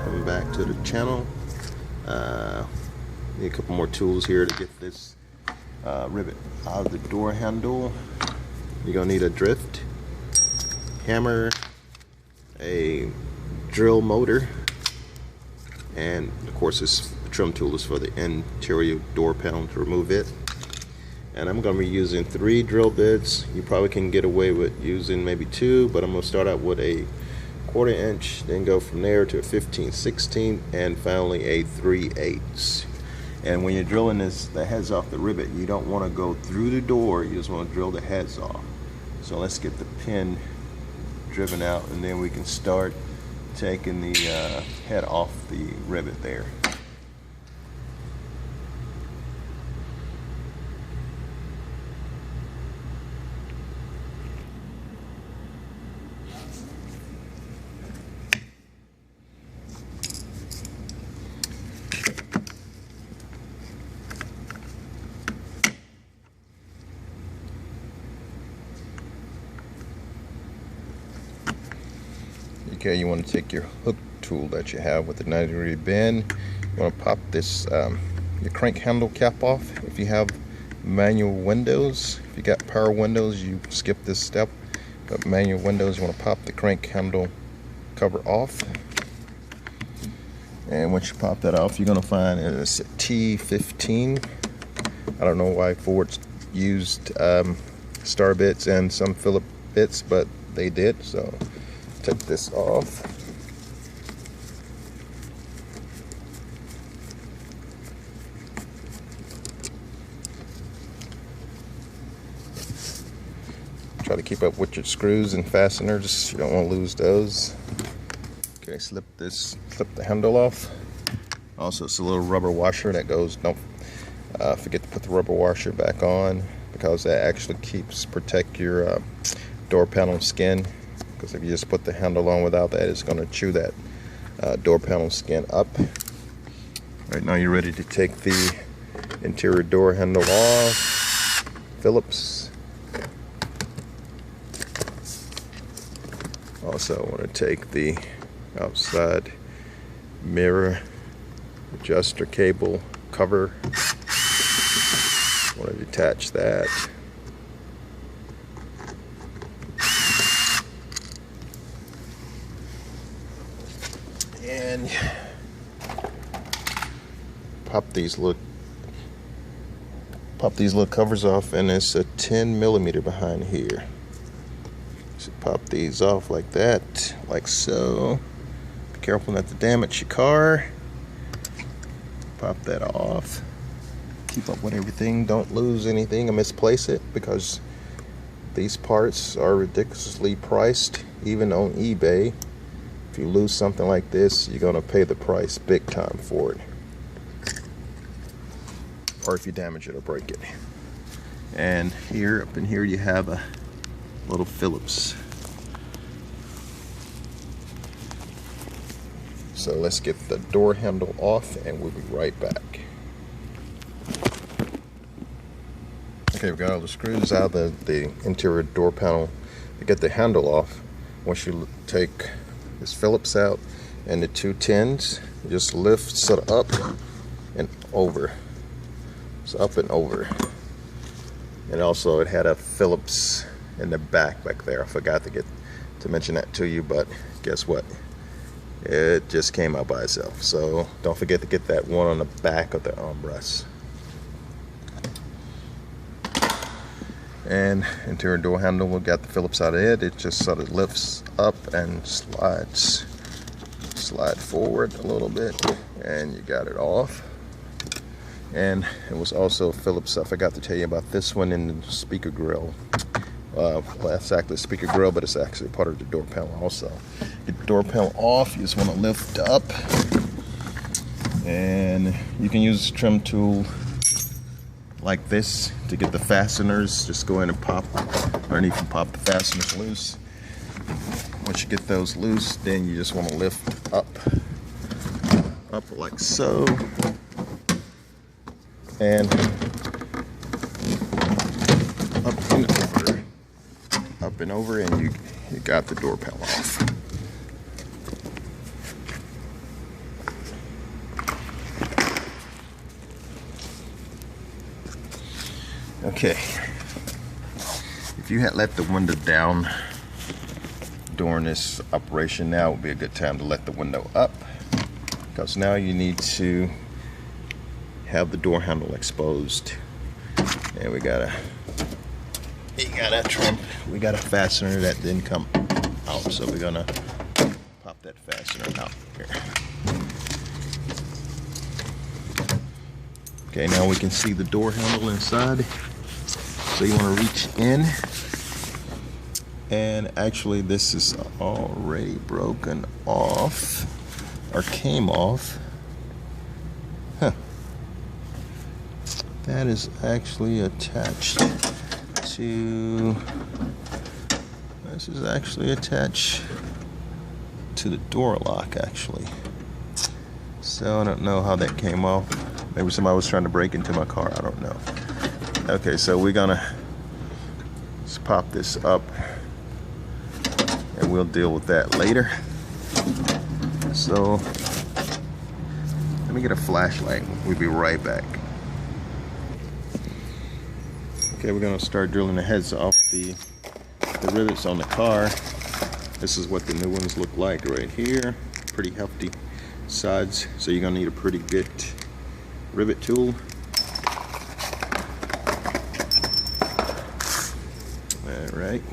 Welcome back to the channel. Need a couple more tools here to get this rivet out of the door handle. You're gonna need a drift, hammer, a drill motor, and of course this trim tool is for the interior door panel to remove it. And I'm going to be using 3 drill bits. You probably can get away with using maybe 2, but I'm going to start out with a 1/4 inch, then go from there to a 15/16, and finally a 3/8. And when you're drilling the heads off the rivet, you don't want to go through the door, you just want to drill the heads off. So let's get the pin driven out, and then we can start taking the head off the rivet there. Okay, you want to take your hook tool that you have with the 90-degree bend. You want to pop this your crank handle cap off. If you have manual windows, if you got power windows, you skip this step. But manual windows, you want to pop the crank handle cover off. And once you pop that off, you're going to find it's a T15. I don't know why Ford used star bits and some Phillips bits, but they did. So take this off. Try to keep up with your screws and fasteners. You don't want to lose those. Okay, slip the handle off. Also, it's a little rubber washer that goes. Don't forget to put the rubber washer back on, because that actually protect your door panel skin. Because if you just put the handle on without that, it's going to chew that door panel skin up. Right now you're ready to take the interior door handle off. Phillips. Also I want to take the outside mirror adjuster cable cover. I want to detach that. And pop these little covers off, and it's a 10mm behind here. So pop these off like that, like so. Be careful not to damage your car. Pop that off. Keep up with everything. Don't lose anything or misplace it, because these parts are ridiculously priced, even on eBay. If you lose something like this, you're going to pay the price big time for it. Or if you damage it or break it. And here, up in here, you have a little Phillips. So let's get the door handle off, and we'll be right back. Okay, we've got all the screws out of the interior door panel. To get the handle off, once you take this Phillips out and the 2 tins, you just lift it up and over. So up and over. And also it had a Phillips in the back there. I forgot to mention that to you, but guess what? It just came out by itself. So don't forget to get that one on the back of the armrest. And interior door handle, we got the Phillips out of it. It just sort of lifts up and slides. Slide forward a little bit, and you got it off. And it was also Phillips. I forgot to tell you about this one in the speaker grill. Well, that's actually a speaker grill, but it's actually part of the door panel also. Get the door panel off. You just want to lift up, and you can use a trim tool like this to get the fasteners. Just go in and pop, or you can pop the fasteners loose. Once you get those loose, then you just want to lift up like so, and up and over, and you got the door panel off. Okay, if you had let the window down during this operation, now would be a good time to let the window up, because now you need to have the door handle exposed. And we got a trim, we got a fastener that didn't come out, so we're gonna pop that fastener out here. Okay, now we can see the door handle inside. So you want to reach in, and actually this is already broken off, or came off. Huh. That is actually attached to, this is actually attached to the door lock actually. So I don't know how that came off. Maybe somebody was trying to break into my car, I don't know. Okay, so we're gonna just pop this up and we'll deal with that later. So let me get a flashlight. We'll be right back. Okay, we're gonna start drilling the heads off the rivets on the car. This is what the new ones look like right here. Pretty hefty sides, so you're gonna need a pretty good rivet tool. Alright,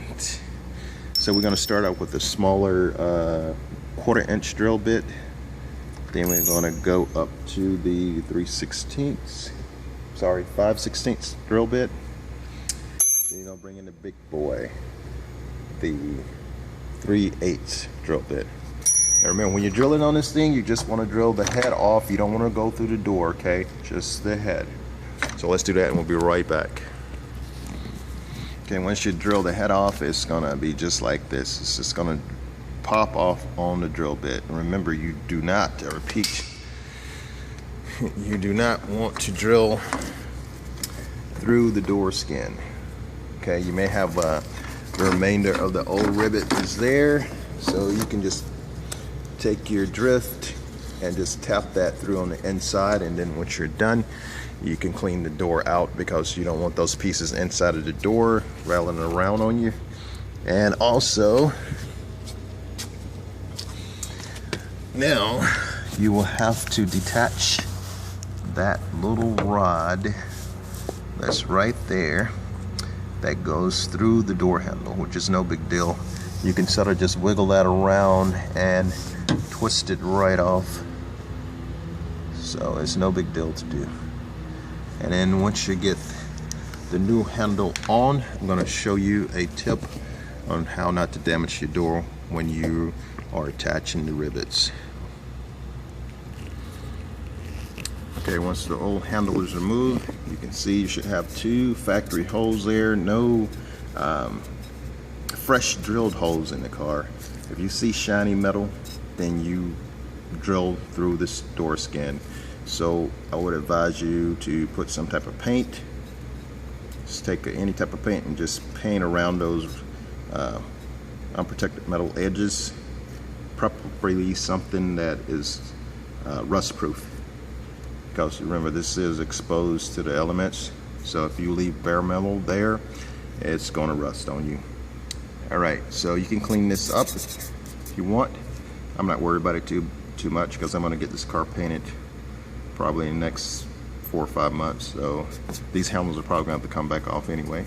so we're going to start out with a smaller 1/4 inch drill bit. Then we're going to go up to the 5/16 drill bit. Then you're going to bring in the big boy, the 3/8 drill bit. Now remember, when you're drilling on this thing, you just want to drill the head off. You don't want to go through the door, okay? Just the head. So let's do that and we'll be right back. Okay, once you drill the head off, it's gonna be just like this. It's just gonna pop off on the drill bit. And remember, you do not, I repeat, you do not want to drill through the door skin. Okay, you may have the remainder of the old rivet is there, so you can just take your drift and just tap that through on the inside, and then once you're done, you can clean the door out, because you don't want those pieces inside of the door rattling around on you. And also, now you will have to detach that little rod that's right there that goes through the door handle, which is no big deal. You can sort of just wiggle that around and twist it right off. So it's no big deal to do. And then once you get the new handle on, I'm going to show you a tip on how not to damage your door when you are attaching the rivets. Okay, once the old handle is removed, you can see you should have 2 factory holes there. No fresh drilled holes in the car. If you see shiny metal, then you drill through this door skin. So I would advise you to put some type of paint. Just take any type of paint and just paint around those unprotected metal edges. Preferably something that is rust proof, because remember, this is exposed to the elements. So if you leave bare metal there, it's going to rust on you. Alright, so you can clean this up if you want. I'm not worried about it too much, because I'm going to get this car painted probably in the next 4 or 5 months. So these handles are probably going to have to come back off anyway.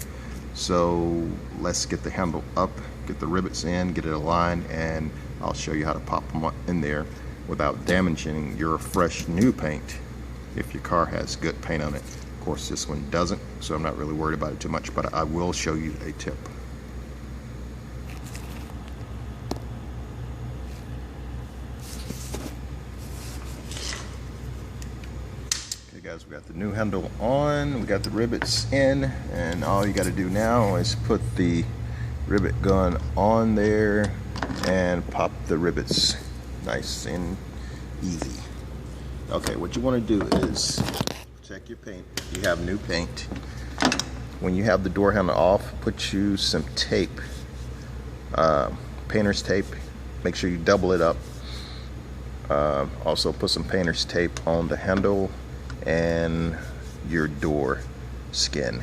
So let's get the handle up, get the rivets in, get it aligned, and I'll show you how to pop them in there without damaging your fresh new paint if your car has good paint on it. Of course, this one doesn't, so I'm not really worried about it too much, but I will show you a tip. Guys, we got the new handle on, we got the rivets in, and all you got to do now is put the rivet gun on there and pop the rivets nice and easy. Okay, what you want to do is check your paint. You have new paint. When you have the door handle off, put you some tape, painter's tape. Make sure you double it up. Also put some painter's tape on the handle and your door skin.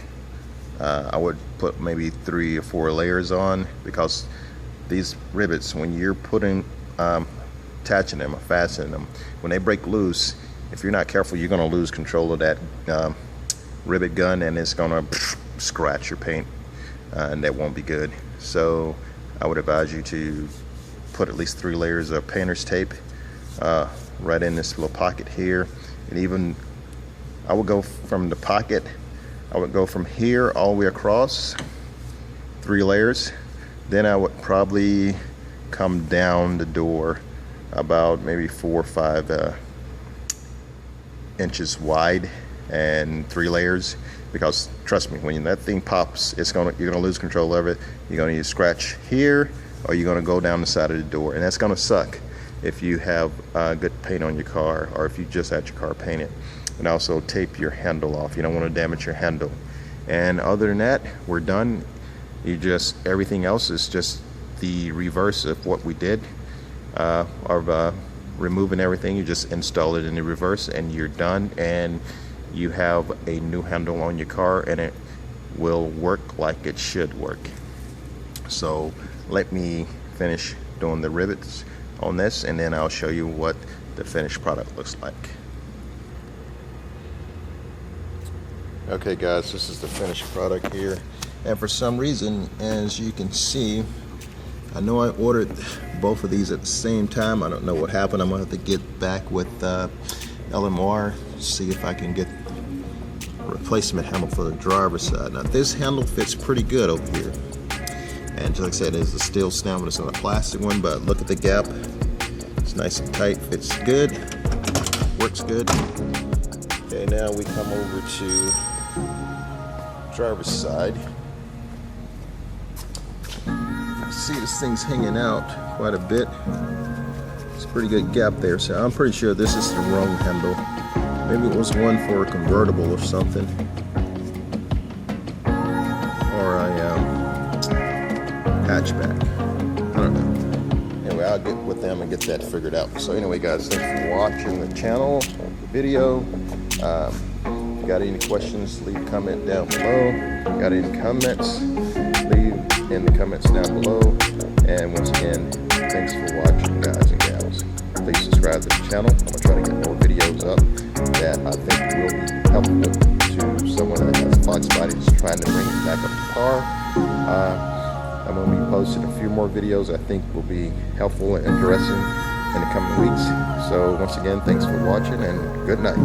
I would put maybe 3 or 4 layers on, because these rivets, when you're putting attaching them or fastening them, when they break loose, if you're not careful, you're going to lose control of that rivet gun, and it's going to scratch your paint, and that won't be good. So I would advise you to put at least 3 layers of painter's tape right in this little pocket here. And even I would go from the pocket, I would go from here all the way across, 3 layers. Then I would probably come down the door about maybe 4 or 5 inches wide, and 3 layers, because trust me, when that thing pops, you're gonna lose control of it. You're gonna either scratch here, or you're gonna go down the side of the door, and that's gonna suck if you have good paint on your car, or if you just had your car painted. And also tape your handle off. You don't want to damage your handle. And other than that, we're done. Everything else is just the reverse of what we did, of removing everything. You just install it in the reverse, and you're done, and you have a new handle on your car, and it will work like it should work. So let me finish doing the rivets on this, and then I'll show you what the finished product looks like. Okay guys, this is the finished product here, and for some reason, as you can see, I know I ordered both of these at the same time. I don't know what happened. I'm gonna have to get back with LMR, see if I can get a replacement handle for the driver's side. Now this handle fits pretty good over here, and just like I said, it's a steel stem, but it's not a plastic one. But look at the gap, it's nice and tight, fits good, works good. Okay, now we come over to driver's side. You see this thing's hanging out quite a bit. It's a pretty good gap there, so I'm pretty sure this is the wrong handle. Maybe it was one for a convertible or something, or a hatchback. I don't know. Anyway, I'll get with them and get that figured out. So anyway guys, thanks for watching the channel, the video. If you got any questions, leave a comment down below. Got any comments, leave in the comments down below. And once again, thanks for watching, guys and gals. Please subscribe to the channel. I'm gonna try to get more videos up that I think will be helpful to someone that has Foxbody that's trying to bring it back up to par. I'm gonna be posting a few more videos I think will be helpful and interesting in the coming weeks. So once again, thanks for watching, and good night.